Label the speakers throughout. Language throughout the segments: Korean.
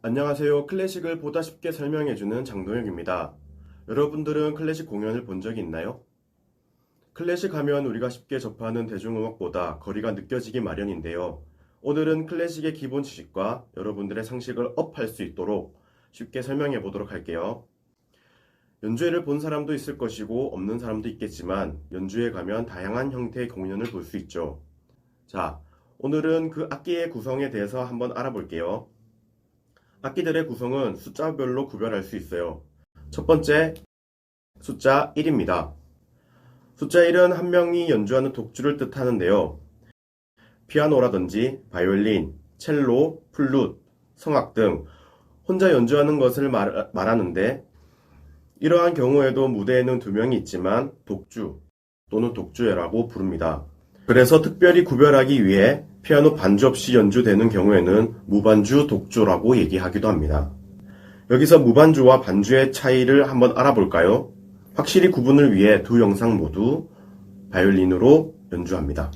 Speaker 1: 안녕하세요. 클래식을 보다 쉽게 설명해주는 장동혁입니다. 여러분들은 클래식 공연을 본 적이 있나요? 클래식 하면 우리가 쉽게 접하는 대중음악보다 거리가 느껴지기 마련인데요. 오늘은 클래식의 기본 지식과 여러분들의 상식을 업할 수 있도록 쉽게 설명해 보도록 할게요. 연주회를 본 사람도 있을 것이고 없는 사람도 있겠지만 연주회 가면 다양한 형태의 공연을 볼 수 있죠. 자, 오늘은 그 악기의 구성에 대해서 한번 알아볼게요. 악기들의 구성은 숫자별로 구별할 수 있어요. 첫 번째, 숫자 1입니다. 숫자 1은 한 명이 연주하는 독주를 뜻하는데요. 피아노라든지 바이올린, 첼로, 플룻, 성악 등 혼자 연주하는 것을 말하는데 이러한 경우에도 무대에는 두 명이 있지만 독주 또는 독주회라고 부릅니다. 그래서 특별히 구별하기 위해 피아노 반주 없이 연주되는 경우에는 무반주 독주라고 얘기하기도 합니다. 여기서 무반주와 반주의 차이를 한번 알아볼까요? 확실히 구분을 위해 두 영상 모두 바이올린으로 연주합니다.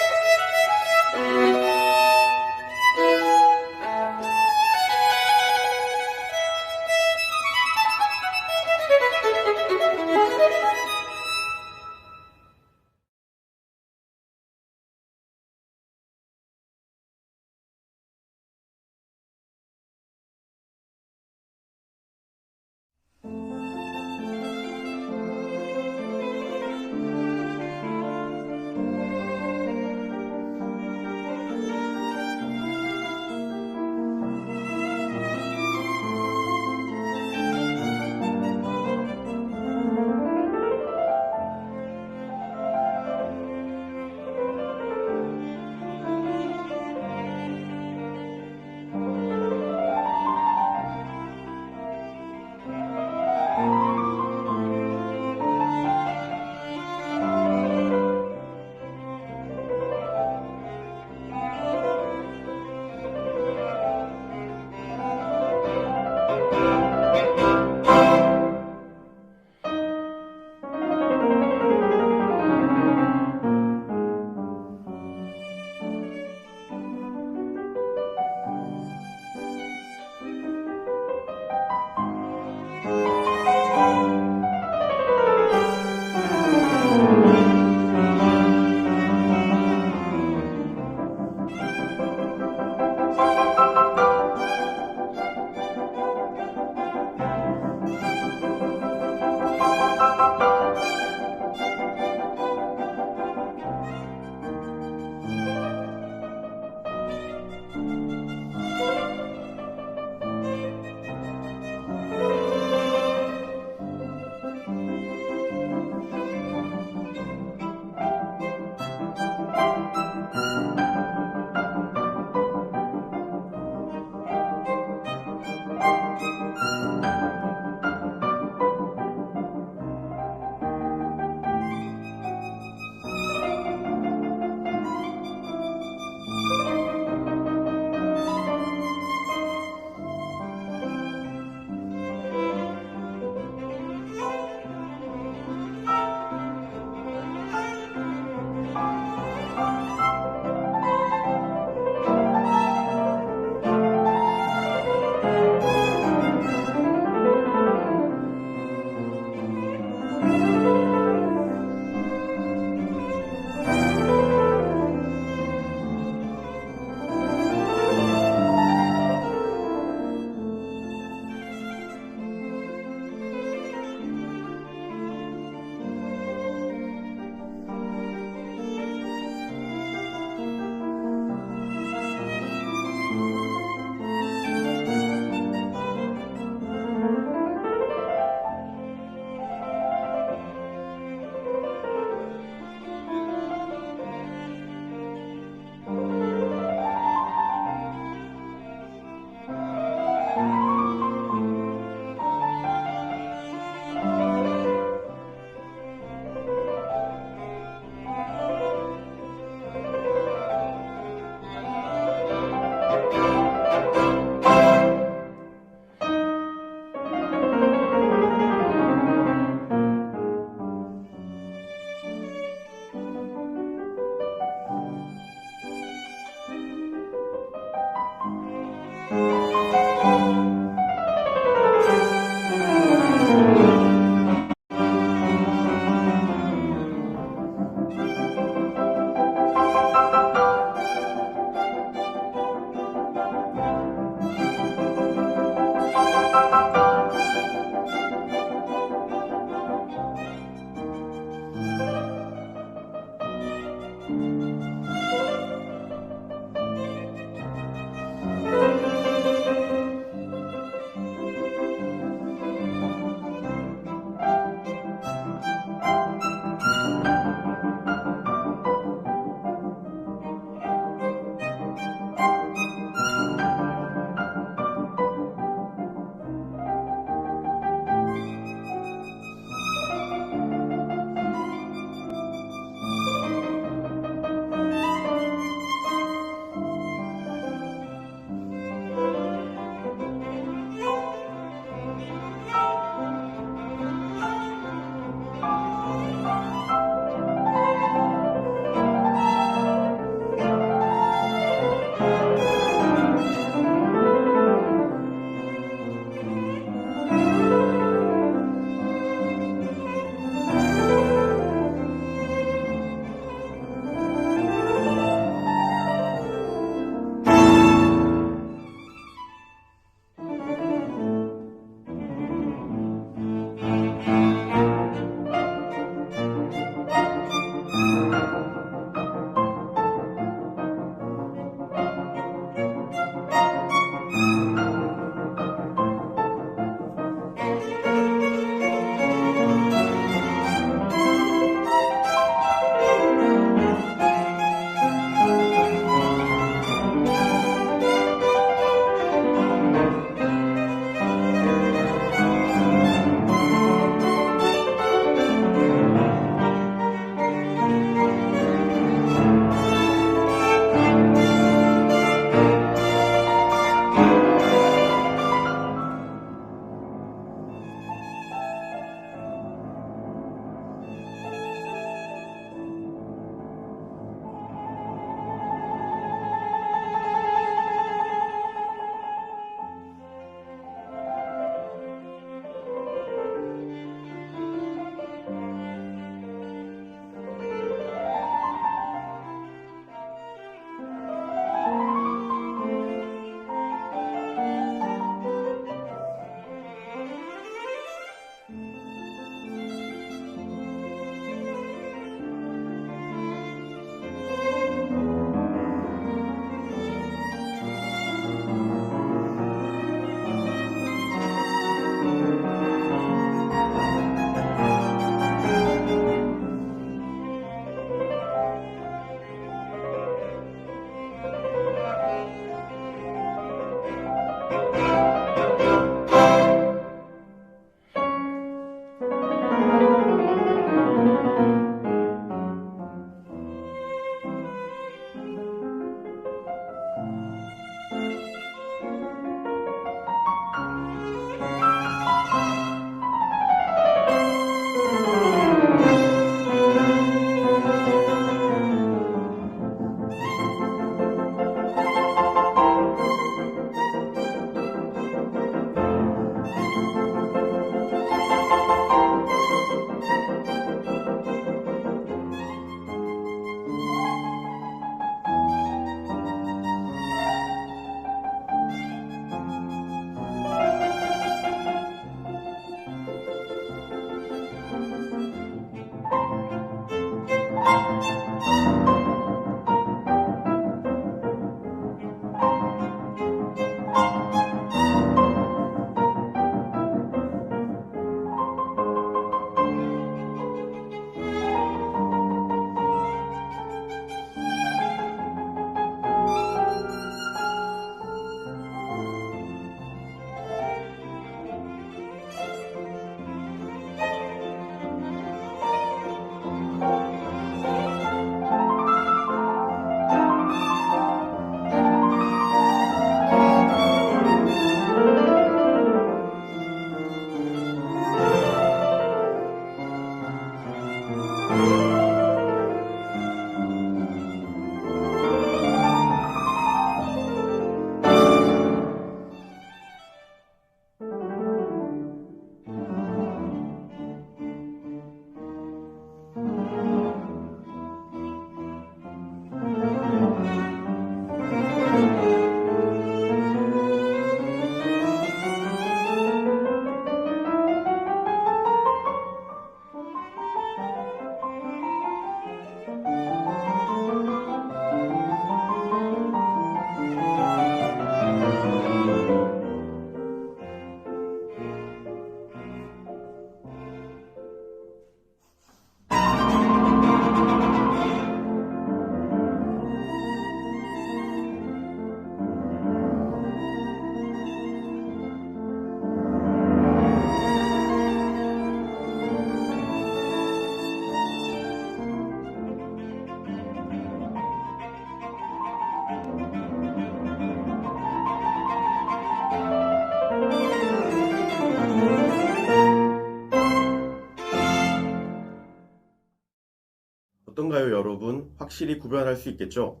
Speaker 1: 어떤가요, 여러분? 확실히 구별할 수 있겠죠?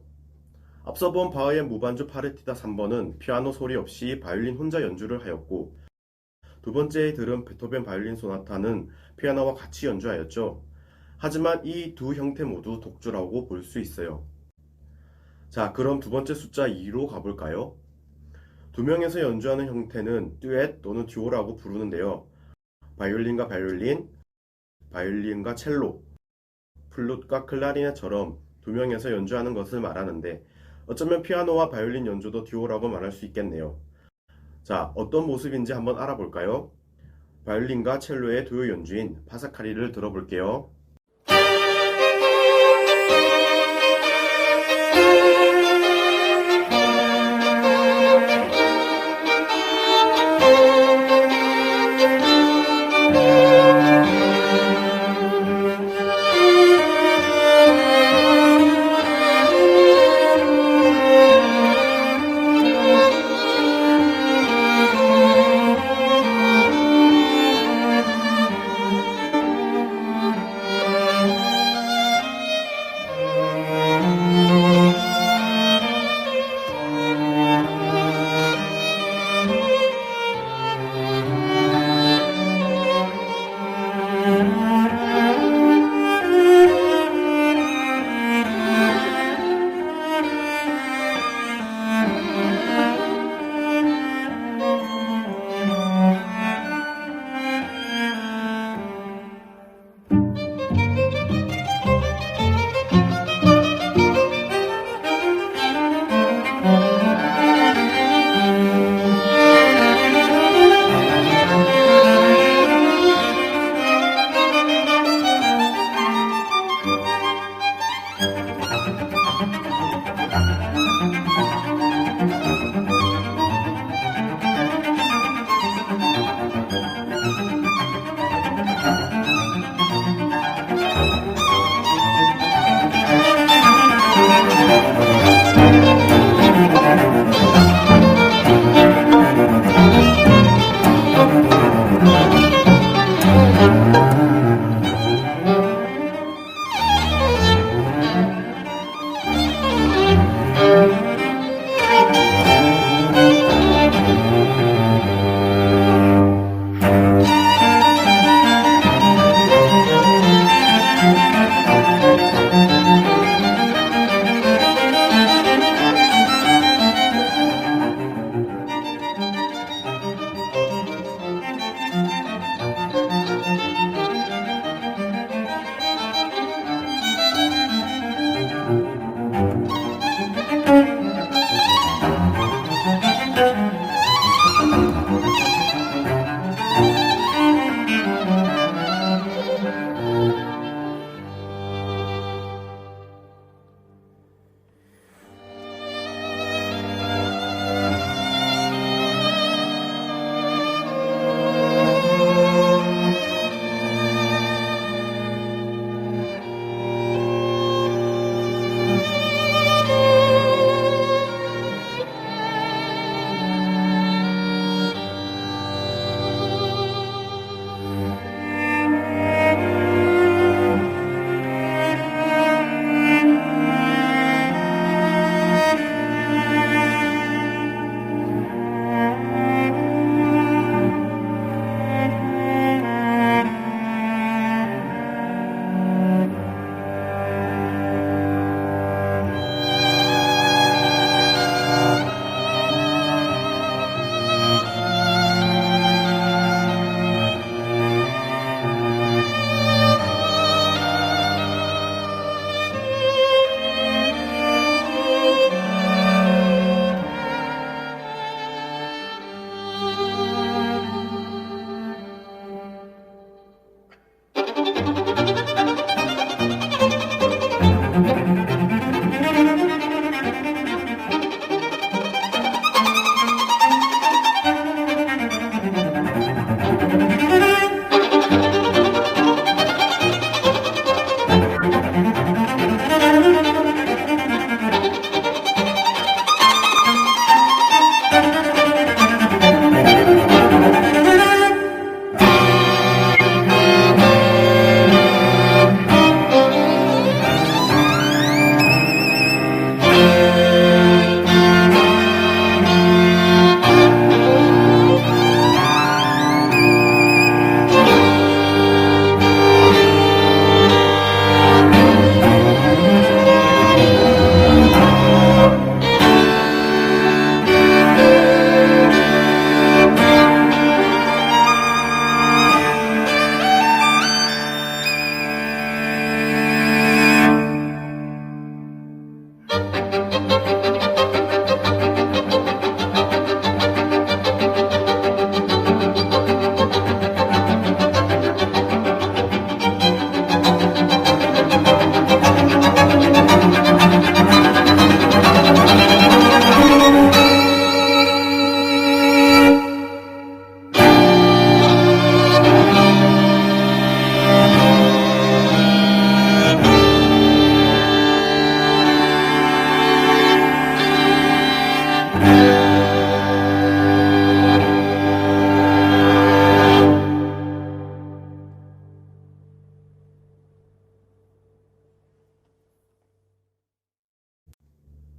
Speaker 1: 앞서 본 바흐의 무반주 파르티다 3번은 피아노 소리 없이 바이올린 혼자 연주를 하였고, 두 번째에 들은 베토벤 바이올린 소나타는 피아노와 같이 연주하였죠. 하지만 이 두 형태 모두 독주라고 볼 수 있어요. 자, 그럼 두 번째 숫자 2로 가볼까요? 두 명에서 연주하는 형태는 듀엣 또는 듀오라고 부르는데요. 바이올린과 바이올린, 바이올린과 첼로, 플룻과 클라리넷처럼 두 명에서 연주하는 것을 말하는데 어쩌면 피아노와 바이올린 연주도 듀오라고 말할 수 있겠네요. 자, 어떤 모습인지 한번 알아볼까요? 바이올린과 첼로의 듀오 연주인 파사카리를 들어볼게요.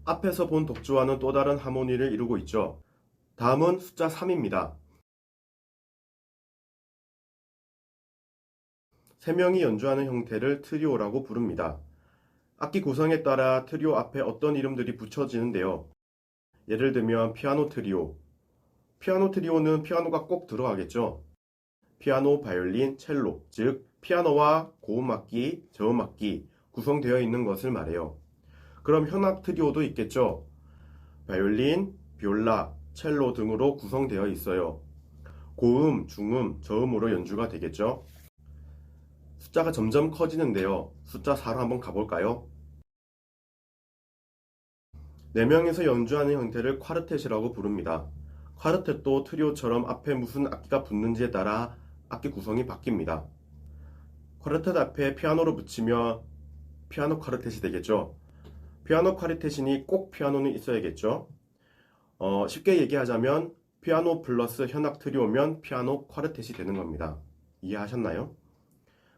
Speaker 1: 앞에서 본 독주와는 또 다른 하모니를 이루고 있죠. 다음은 숫자 3입니다. 3명이 연주하는 형태를 트리오라고 부릅니다. 악기 구성에 따라 트리오 앞에 어떤 이름들이 붙여지는데요. 예를 들면 피아노 트리오. 피아노 트리오는 피아노가 꼭 들어가겠죠. 피아노, 바이올린, 첼로, 즉 피아노와 고음악기, 저음악기 구성되어 있는 것을 말해요. 그럼 현악 트리오도 있겠죠. 바이올린, 비올라, 첼로 등으로 구성되어 있어요. 고음, 중음, 저음으로 연주가 되겠죠. 숫자가 점점 커지는데요. 숫자 4로 한번 가볼까요? 4명에서 연주하는 형태를 콰르텟이라고 부릅니다. 콰르텟도 트리오처럼 앞에 무슨 악기가 붙는지에 따라 악기 구성이 바뀝니다. 콰르텟 앞에 피아노를 붙이면 피아노 콰르텟이 되겠죠. 피아노 콰르텟이니 꼭 피아노는 있어야겠죠. 쉽게 얘기하자면 피아노 플러스 현악 트리오면 피아노 콰르텟이 되는 겁니다. 이해하셨나요?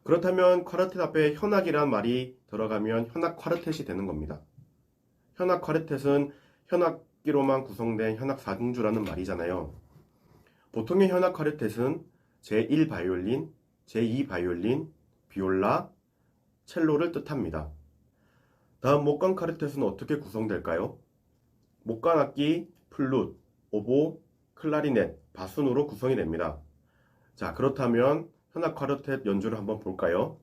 Speaker 1: 그렇다면 콰르텟 앞에 현악이란 말이 들어가면 현악 콰르텟이 되는 겁니다. 현악 콰르텟은 현악기로만 구성된 현악 4중주라는 말이잖아요. 보통의 현악 콰르텟은 제1 바이올린, 제2 바이올린, 비올라, 첼로를 뜻합니다. 다음 목관 콰르텟은 어떻게 구성될까요? 목관 악기, 플룻, 오보, 클라리넷, 바순으로 구성이 됩니다. 자, 그렇다면 현악 콰르텟 연주를 한번 볼까요?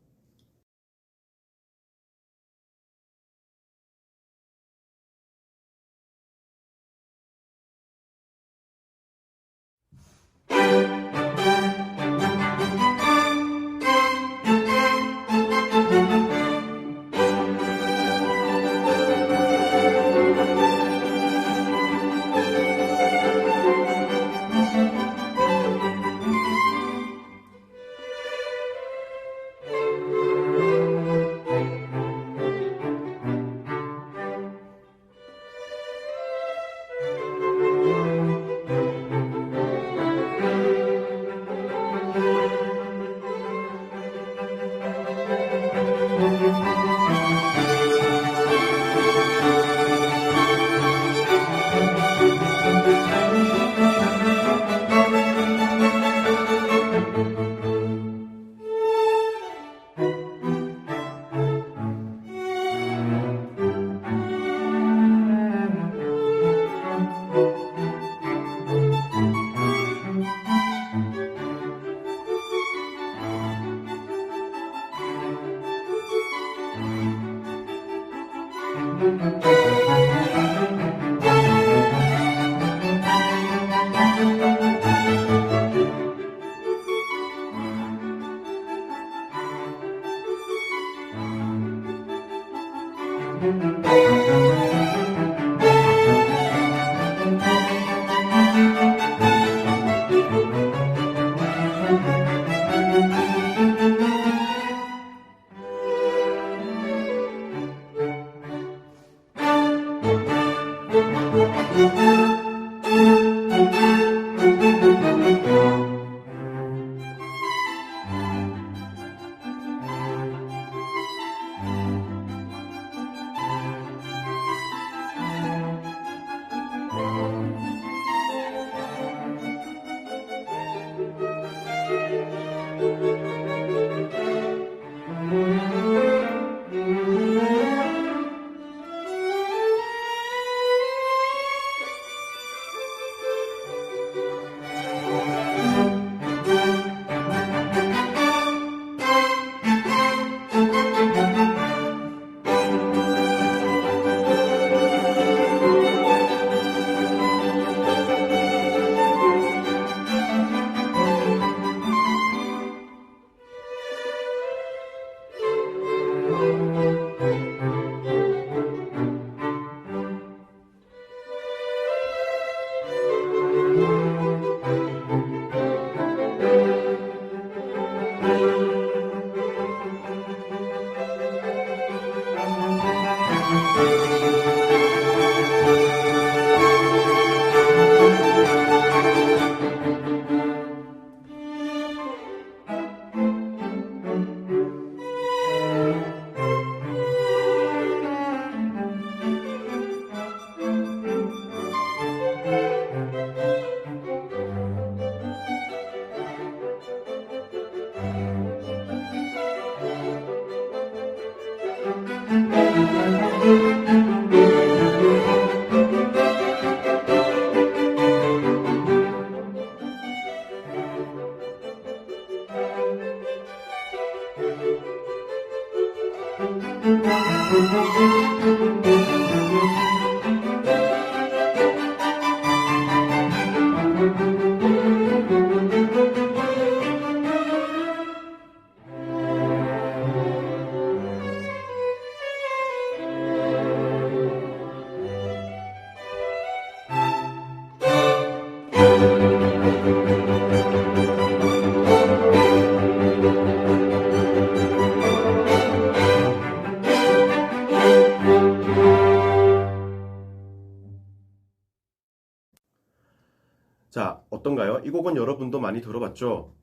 Speaker 1: 자, 어떤가요? 이 곡은 여러분도 많이 들어봤죠?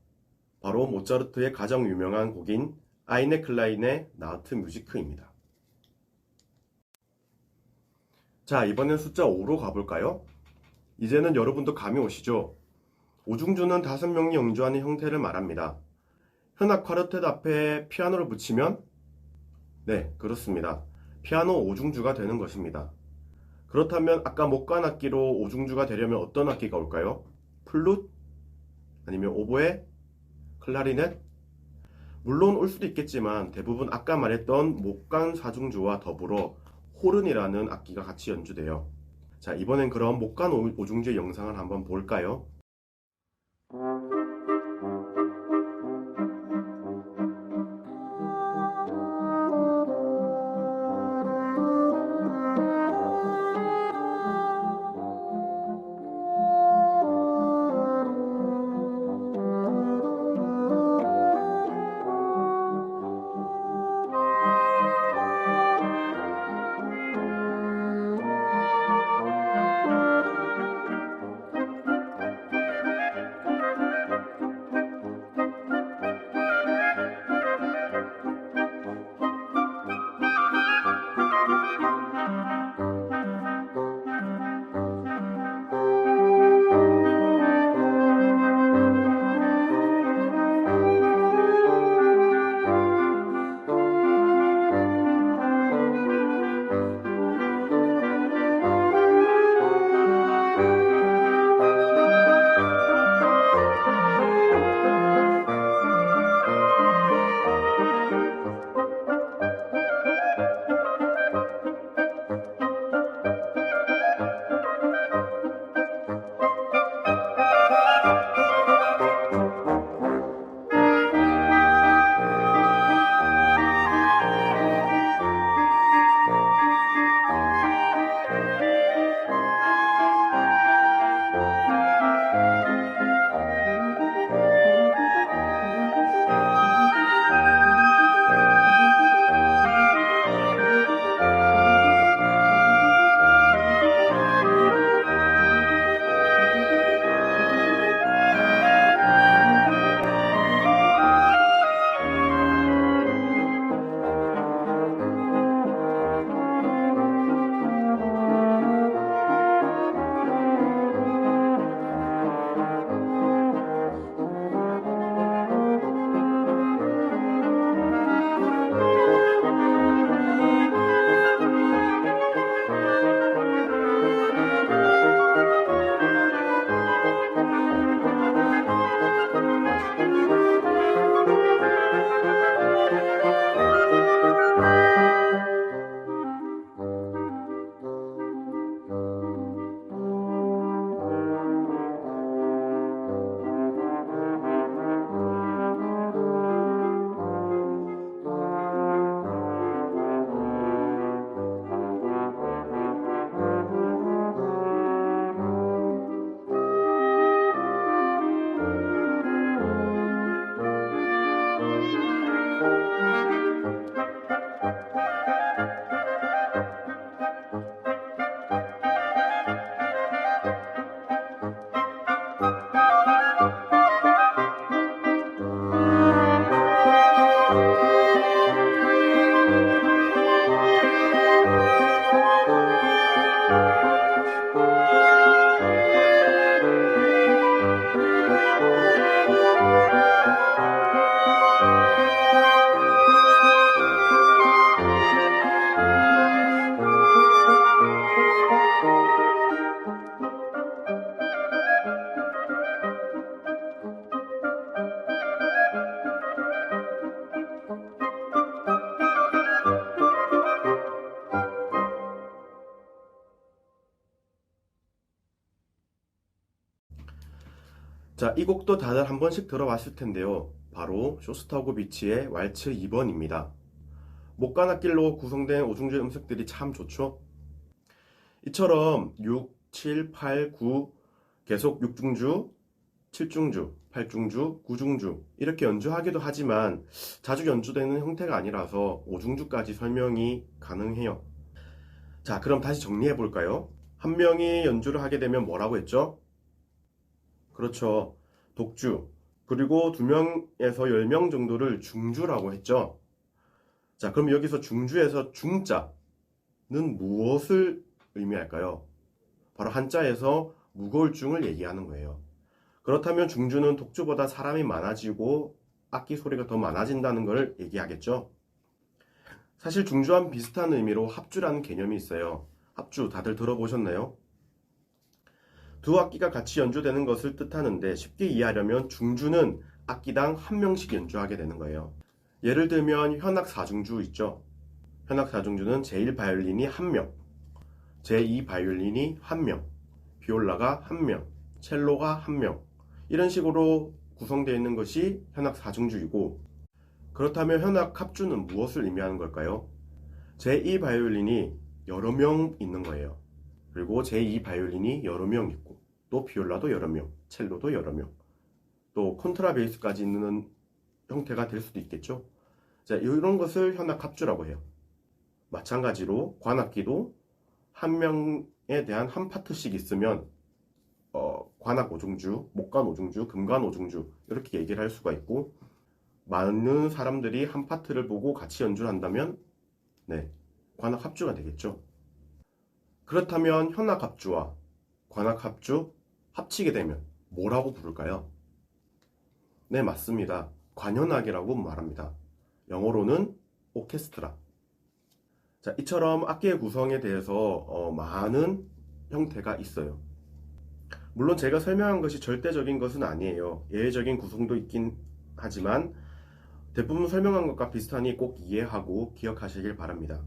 Speaker 1: 바로 모차르트의 가장 유명한 곡인 아이네 클라인의 나우트 뮤지크입니다. 자, 이번엔 숫자 5로 가볼까요? 이제는 여러분도 감이 오시죠? 오중주는 5명이 연주하는 형태를 말합니다. 현악 쿼르텟 앞에 피아노를 붙이면 네, 그렇습니다. 피아노 오중주가 되는 것입니다. 그렇다면 아까 목관 악기로 오중주가 되려면 어떤 악기가 올까요? 플룻? 아니면 오보에? 클라리넷? 물론 올 수도 있겠지만 대부분 아까 말했던 목관 사중주와 더불어 호른이라는 악기가 같이 연주돼요. 자, 이번엔 그럼 목관 오중주의 영상을 한번 볼까요? 자, 이 곡도 다들 한 번씩 들어봤을 텐데요. 바로 쇼스타코비치의 왈츠 2번입니다. 목관악길로 구성된 오중주의 음색들이 참 좋죠? 이처럼 6, 7, 8, 9 계속 6중주, 7중주, 8중주, 9중주 이렇게 연주하기도 하지만 자주 연주되는 형태가 아니라서 5중주까지 설명이 가능해요. 자, 그럼 다시 정리해 볼까요? 한 명이 연주를 하게 되면 뭐라고 했죠? 그렇죠. 독주. 그리고 2명에서 10명 정도를 중주라고 했죠. 자, 그럼 여기서 중주에서 중자는 무엇을 의미할까요? 바로 한자에서 무거울 중을 얘기하는 거예요. 그렇다면 중주는 독주보다 사람이 많아지고 악기 소리가 더 많아진다는 걸 얘기하겠죠. 사실 중주와 비슷한 의미로 합주라는 개념이 있어요. 합주 다들 들어보셨나요? 두 악기가 같이 연주되는 것을 뜻하는데 쉽게 이해하려면 중주는 악기당 한 명씩 연주하게 되는 거예요. 예를 들면 현악 4중주 있죠. 현악 4중주는 제1바이올린이 1명, 제2바이올린이 1명, 비올라가 1명, 첼로가 1명 이런 식으로 구성되어 있는 것이 현악 4중주이고 그렇다면 현악 합주는 무엇을 의미하는 걸까요? 제2바이올린이 여러 명 있는 거예요. 그리고 제2바이올린이 여러 명 있고 또 비올라도 여러 명, 첼로도 여러 명, 또 콘트라베이스까지 있는 형태가 될 수도 있겠죠. 자, 이런 것을 현악 합주라고 해요. 마찬가지로 관악기도 한 명에 대한 한 파트씩 있으면 관악 5중주, 목관 5중주, 금관 5중주 이렇게 얘기를 할 수가 있고 많은 사람들이 한 파트를 보고 같이 연주를 한다면 네, 관악 합주가 되겠죠. 그렇다면 현악 합주와 관악 합주 합치게 되면 뭐라고 부를까요? 네, 맞습니다. 관현악이라고 말합니다. 영어로는 오케스트라. 자, 이처럼 악기의 구성에 대해서 많은 형태가 있어요. 물론 제가 설명한 것이 절대적인 것은 아니에요. 예외적인 구성도 있긴 하지만 대부분 설명한 것과 비슷하니 꼭 이해하고 기억하시길 바랍니다.